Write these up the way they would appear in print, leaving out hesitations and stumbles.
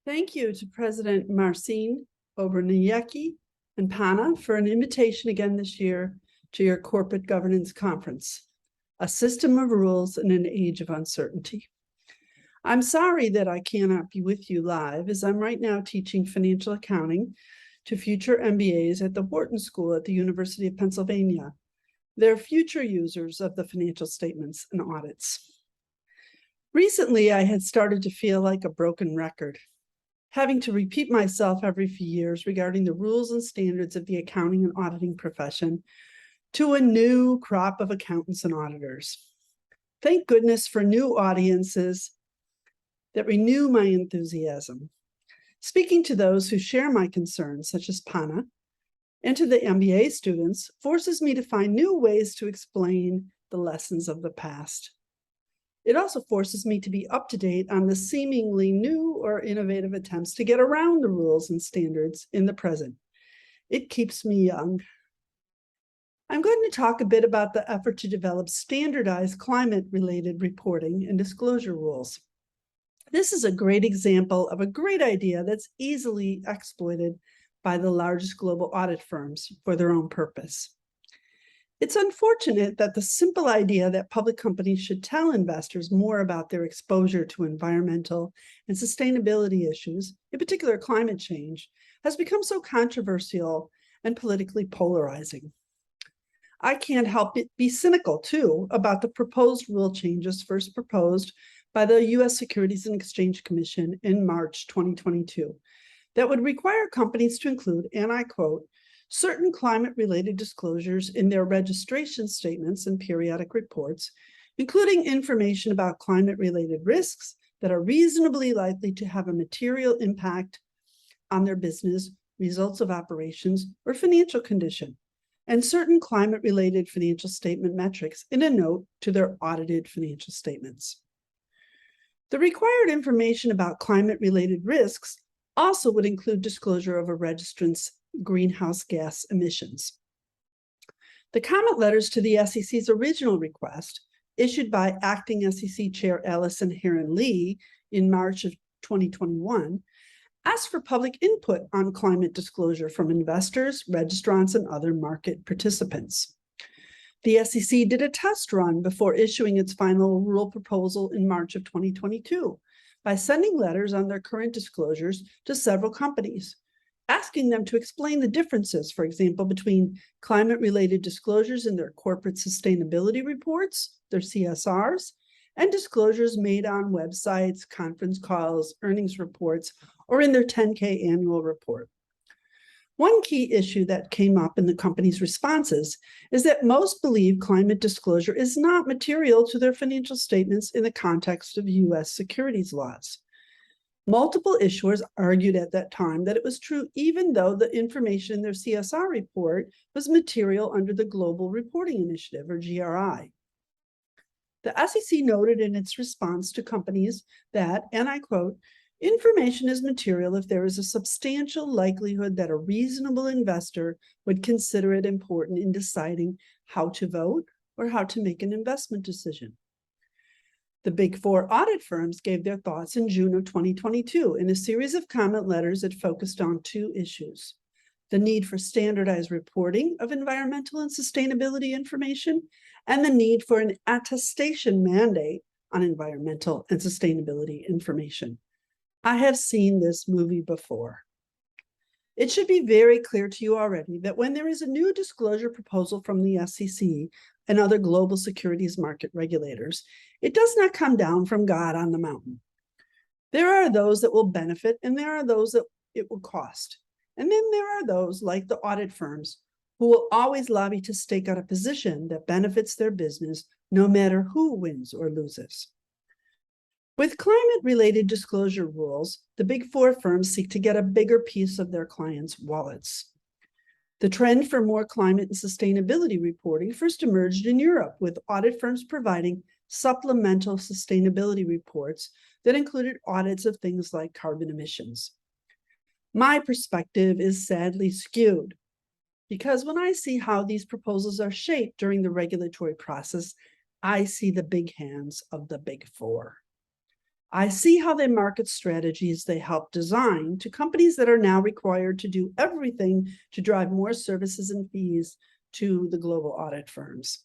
Thank you to President Marcin Oberniecki and PANA for an invitation again this year to your Corporate Governance Conference, a system of rules in an age of uncertainty. I'm sorry that I cannot be with you live, as I'm right now teaching financial accounting to future MBAs at the Wharton School at the University of Pennsylvania. They're future users of the financial statements and audits. Recently, I had started to feel like a broken record, having to repeat myself every few years regarding the rules and standards of the accounting and auditing profession to a new crop of accountants and auditors. Thank goodness for new audiences that renew my enthusiasm. Speaking to those who share my concerns, such as PANA, and to the MBA students, forces me to find new ways to explain the lessons of the past. It also forces me to be up to date on the seemingly new or innovative attempts to get around the rules and standards in the present. It keeps me young. I'm going to talk a bit about the effort to develop standardized climate-related reporting and disclosure rules. This is a great example of a great idea that's easily exploited by the largest global audit firms for their own purpose. It's unfortunate that the simple idea that public companies should tell investors more about their exposure to environmental and sustainability issues, in particular climate change, has become so controversial and politically polarizing. I can't help but be cynical, too, about the proposed rule changes first proposed by the U.S. Securities and Exchange Commission in March 2022 that would require companies to include, and I quote, certain climate-related disclosures in their registration statements and periodic reports, including information about climate-related risks that are reasonably likely to have a material impact on their business, results of operations, or financial condition, and certain climate-related financial statement metrics in a note to their audited financial statements. The required information about climate-related risks also would include disclosure of a registrant's greenhouse gas emissions. The comment letters to the SEC's original request, issued by Acting SEC Chair Allison Herron-Lee in March of 2021, asked for public input on climate disclosure from investors, registrants, and other market participants. The SEC did a test run before issuing its final rule proposal in March of 2022 by sending letters on their current disclosures to several companies, asking them to explain the differences, for example, between climate-related disclosures in their corporate sustainability reports, their CSRs, and disclosures made on websites, conference calls, earnings reports, or in their 10K annual report. One key issue that came up in the company's responses is that most believe climate disclosure is not material to their financial statements in the context of U.S. securities laws. Multiple issuers argued at that time that it was true even though the information in their CSR report was material under the Global Reporting Initiative, or GRI. The SEC noted in its response to companies that, and I quote, information is material if there is a substantial likelihood that a reasonable investor would consider it important in deciding how to vote or how to make an investment decision. The Big Four audit firms gave their thoughts in June of 2022 in a series of comment letters that focused on two issues: the need for standardized reporting of environmental and sustainability information, and the need for an attestation mandate on environmental and sustainability information. I have seen this movie before. It should be very clear to you already that when there is a new disclosure proposal from the SEC and other global securities market regulators, it does not come down from God on the mountain. There are those that will benefit, and there are those that it will cost. And then there are those, like the audit firms, who will always lobby to stake out a position that benefits their business, no matter who wins or loses. With climate-related disclosure rules, the Big Four firms seek to get a bigger piece of their clients' wallets. The trend for more climate and sustainability reporting first emerged in Europe, with audit firms providing supplemental sustainability reports that included audits of things like carbon emissions. My perspective is sadly skewed, because when I see how these proposals are shaped during the regulatory process, I see the big hands of the Big Four. I see how they market strategies they help design to companies that are now required to do everything to drive more services and fees to the global audit firms.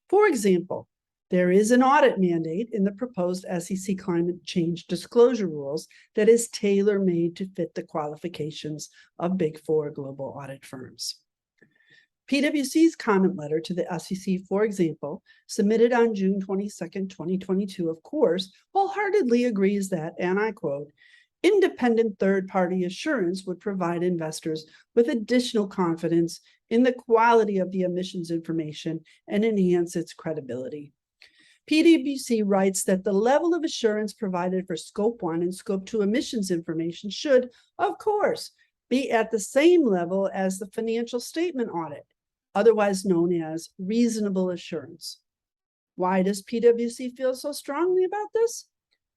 For example, there is an audit mandate in the proposed SEC climate change disclosure rules that is tailor-made to fit the qualifications of Big Four global audit firms. PwC's comment letter to the SEC, for example, submitted on June 22nd, 2022, of course, wholeheartedly agrees that, and I quote, independent third-party assurance would provide investors with additional confidence in the quality of the emissions information and enhance its credibility. PwC writes that the level of assurance provided for Scope 1 and Scope 2 emissions information should, of course, be at the same level as the financial statement audit, otherwise known as reasonable assurance. Why does PwC feel so strongly about this?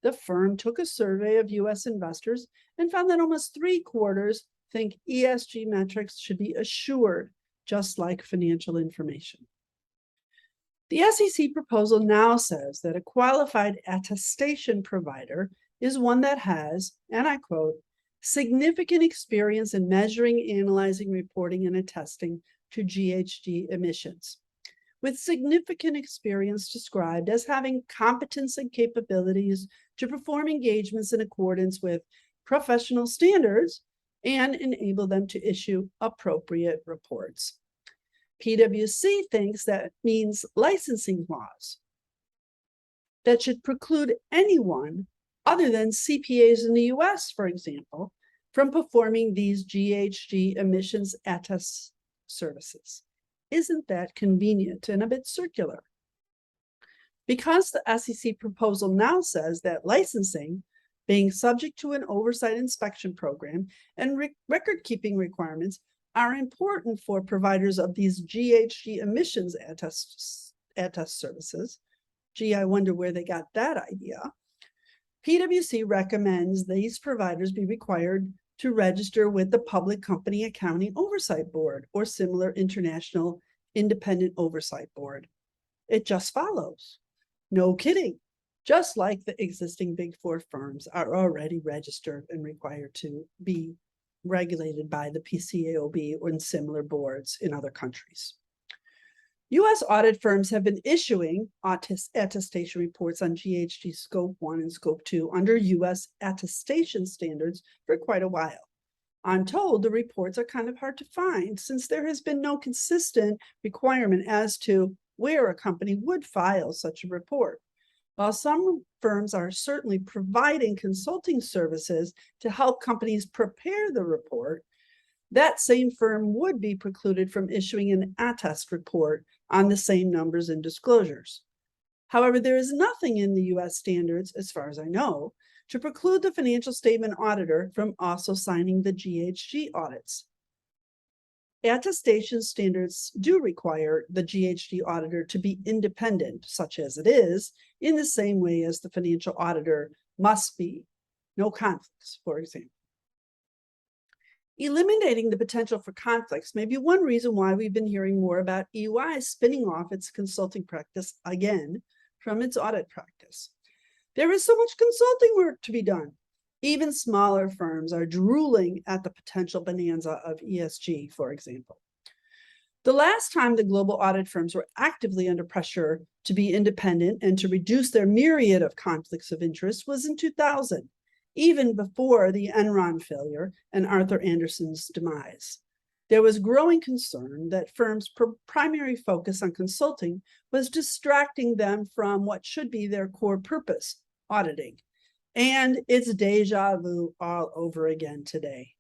The firm took a survey of U.S. investors and found that almost 3/4 think ESG metrics should be assured, just like financial information. The SEC proposal now says that a qualified attestation provider is one that has, and I quote, significant experience in measuring, analyzing, reporting, and attesting to GHG emissions, with significant experience described as having competence and capabilities to perform engagements in accordance with professional standards and enable them to issue appropriate reports. PwC thinks that means licensing laws that should preclude anyone other than CPAs in the US, for example, from performing these GHG emissions attest services. Isn't that convenient and a bit circular? Because the SEC proposal now says that licensing, being subject to an oversight inspection program and record-keeping requirements, are important for providers of these GHG emissions attest services. Gee, I wonder where they got that idea. PwC recommends these providers be required to register with the Public Company Accounting Oversight Board or similar international independent oversight board. It just follows. No kidding. Just like the existing Big Four firms are already registered and required to be regulated by the PCAOB or similar boards in other countries. U.S. audit firms have been issuing attestation reports on GHG Scope 1 and Scope 2 under U.S. attestation standards for quite a while. I'm told the reports are kind of hard to find since there has been no consistent requirement as to where a company would file such a report. While some firms are certainly providing consulting services to help companies prepare the report, that same firm would be precluded from issuing an attest report on the same numbers and disclosures. However, there is nothing in the U.S. standards, as far as I know, to preclude the financial statement auditor from also signing the GHG audits. Attestation standards do require the GHG auditor to be independent, such as it is, in the same way as the financial auditor must be. No conflicts, for example. Eliminating the potential for conflicts may be one reason why we've been hearing more about EY spinning off its consulting practice again from its audit practice. There is so much consulting work to be done. Even smaller firms are drooling at the potential bonanza of ESG, for example. The last time the global audit firms were actively under pressure to be independent and to reduce their myriad of conflicts of interest was in 2000, even before the Enron failure and Arthur Andersen's demise. There was growing concern that firms' primary focus on consulting was distracting them from what should be their core purpose, auditing. And it's deja vu all over again today.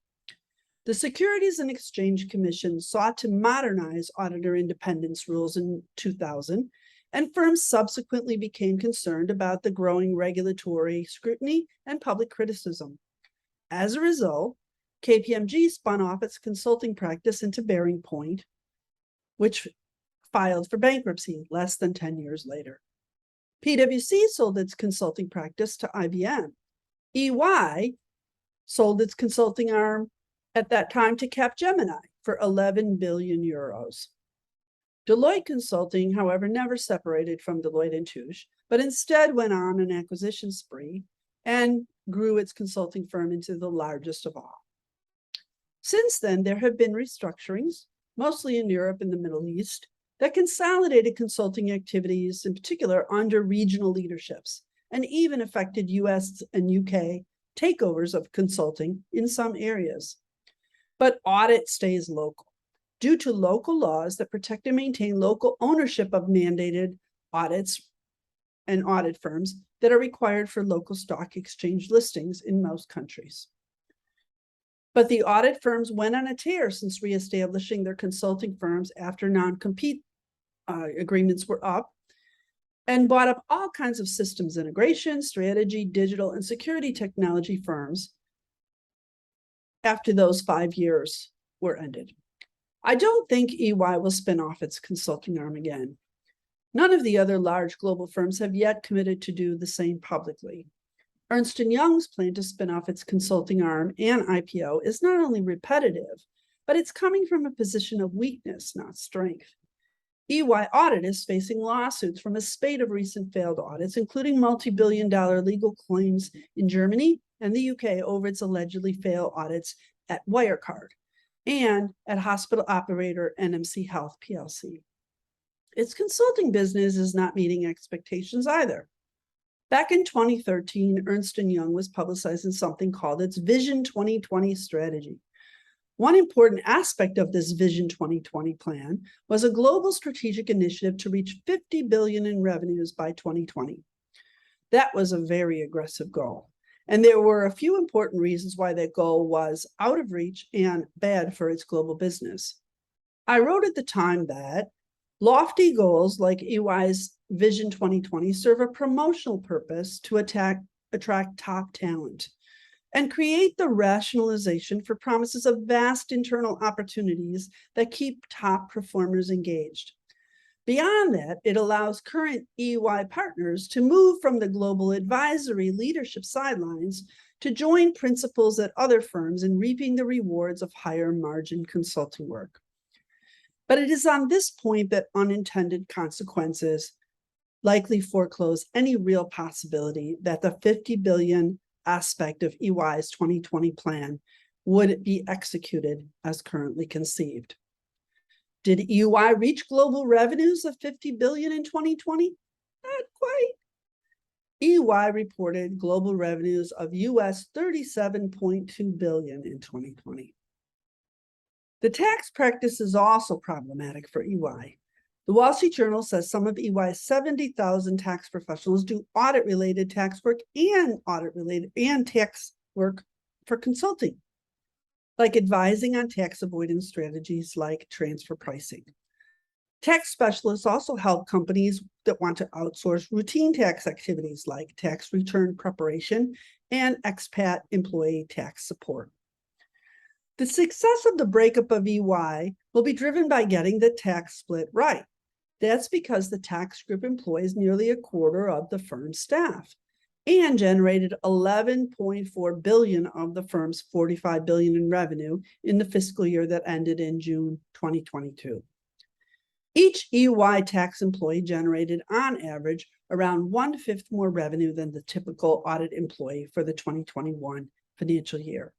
The Securities and Exchange Commission sought to modernize auditor independence rules in 2000, and firms subsequently became concerned about the growing regulatory scrutiny and public criticism. As a result, KPMG spun off its consulting practice into Bearing Point, which filed for bankruptcy less than 10 years later. PwC sold its consulting practice to IBM. EY sold its consulting arm at that time to Capgemini for 11 billion euros. Deloitte Consulting, however, never separated from Deloitte & Touche, but instead went on an acquisition spree and grew its consulting firm into the largest of all. Since then, there have been restructurings, mostly in Europe and the Middle East, that consolidated consulting activities, in particular under regional leaderships, and even affected US and UK takeovers of consulting in some areas. But audit stays local due to local laws that protect and maintain local ownership of mandated audits and audit firms that are required for local stock exchange listings in most countries. But the audit firms went on a tear since reestablishing their consulting firms after non-compete agreements were up, and bought up all kinds of systems integration, strategy, digital, and security technology firms after those 5 years were ended. I don't think EY will spin off its consulting arm again. None of the other large global firms have yet committed to do the same publicly. Ernst & Young's plan to spin off its consulting arm and IPO is not only repetitive, but it's coming from a position of weakness, not strength. EY Audit is facing lawsuits from a spate of recent failed audits, including multi-billion-dollar legal claims in Germany and the UK over its allegedly failed audits at Wirecard and at hospital operator NMC Health plc. Its consulting business is not meeting expectations either. Back in 2013, Ernst & Young was publicizing something called its Vision 2020 strategy. One important aspect of this Vision 2020 plan was a global strategic initiative to reach $50 billion in revenues by 2020. That was a very aggressive goal. And there were a few important reasons why that goal was out of reach and bad for its global business. I wrote at the time that lofty goals like EY's Vision 2020 serve a promotional purpose to attract top talent and create the rationalization for promises of vast internal opportunities that keep top performers engaged. Beyond that, it allows current EY partners to move from the global advisory leadership sidelines to join principals at other firms in reaping the rewards of higher margin consulting work. But it is on this point that unintended consequences likely foreclose any real possibility that the $50 billion aspect of EY's 2020 plan would be executed as currently conceived. Did EY reach global revenues of $50 billion in 2020? Not quite. EY reported global revenues of US $37.2 billion in 2020. The tax practice is also problematic for EY. The Wall Street Journal says some of EY's 70,000 tax professionals do audit-related tax work and tax work for consulting, like advising on tax avoidance strategies like transfer pricing. Tax specialists also help companies that want to outsource routine tax activities like tax return preparation and expat employee tax support. The success of the breakup of EY will be driven by getting the tax split right. That's because the tax group employs nearly a quarter of the firm's staff and generated $11.4 billion of the firm's $45 billion in revenue in the fiscal year that ended in June 2022. Each EY tax employee generated, on average, around 1/5 more revenue than the typical audit employee for the 2021 financial year.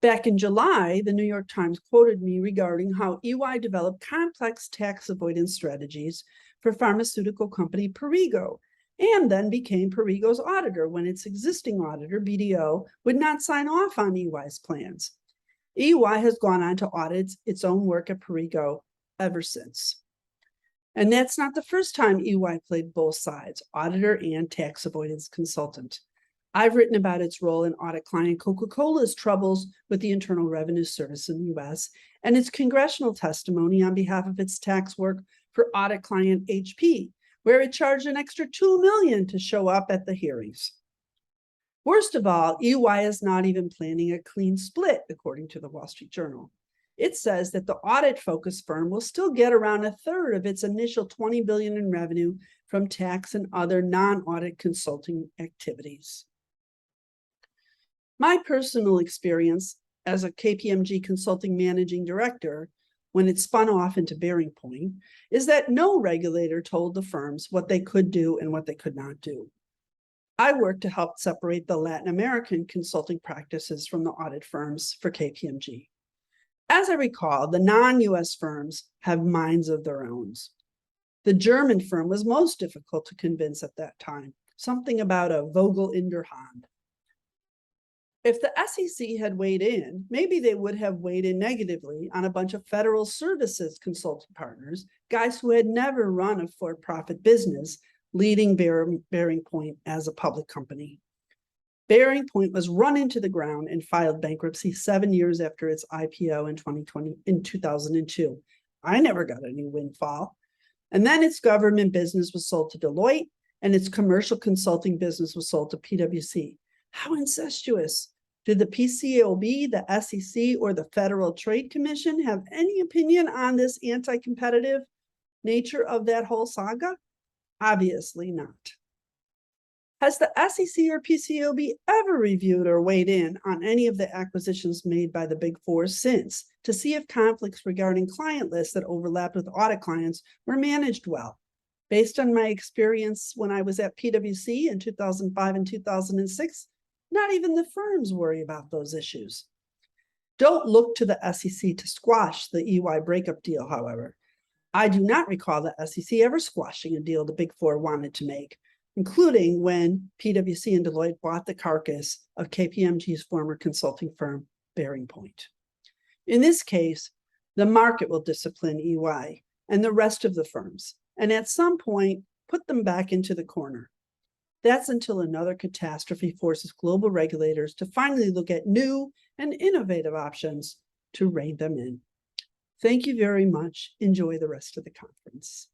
Back in July, the New York Times quoted me regarding how EY developed complex tax avoidance strategies for pharmaceutical company Perrigo, and then became Perrigo's auditor when its existing auditor, BDO, would not sign off on EY's plans. EY has gone on to audit its own work at Perrigo ever since. And that's not the first time EY played both sides, auditor and tax avoidance consultant. I've written about its role in audit client Coca-Cola's troubles with the Internal Revenue Service in the US and its congressional testimony on behalf of its tax work for audit client HP, where it charged an extra $2 million to show up at the hearings. Worst of all, EY is not even planning a clean split, according to the Wall Street Journal. It says that the audit-focused firm will still get around 1/3 of its initial $20 billion in revenue from tax and other non-audit consulting activities. My personal experience as a KPMG consulting managing director, when it spun off into Bearing Point, is that no regulator told the firms what they could do and what they could not do. I worked to help separate the Latin American consulting practices from the audit firms for KPMG. As I recall, the non-US firms have minds of their own. The German firm was most difficult to convince at that time, something about a Vogel in der Hand. If the SEC had weighed in, maybe they would have weighed in negatively on a bunch of federal services consulting partners, guys who had never run a for-profit business, leading Bearing Point as a public company. Bearing Point was run into the ground and filed bankruptcy 7 years after its IPO in 2002. I never got any windfall. And then its government business was sold to Deloitte, and its commercial consulting business was sold to PwC. How incestuous. Did the PCAOB, the SEC, or the Federal Trade Commission have any opinion on this anti-competitive nature of that whole saga? Obviously not. Has the SEC or PCAOB ever reviewed or weighed in on any of the acquisitions made by the Big Four since to see if conflicts regarding client lists that overlapped with audit clients were managed well? Based on my experience when I was at PwC in 2005 and 2006, not even the firms worry about those issues. Don't look to the SEC to squash the EY breakup deal, however. I do not recall the SEC ever squashing a deal the Big Four wanted to make, including when PwC and Deloitte bought the carcass of KPMG's former consulting firm, Bearing Point. In this case, the market will discipline EY and the rest of the firms, and at some point, put them back into the corner. That's until another catastrophe forces global regulators to finally look at new and innovative options to rein them in. Thank you very much. Enjoy the rest of the conference.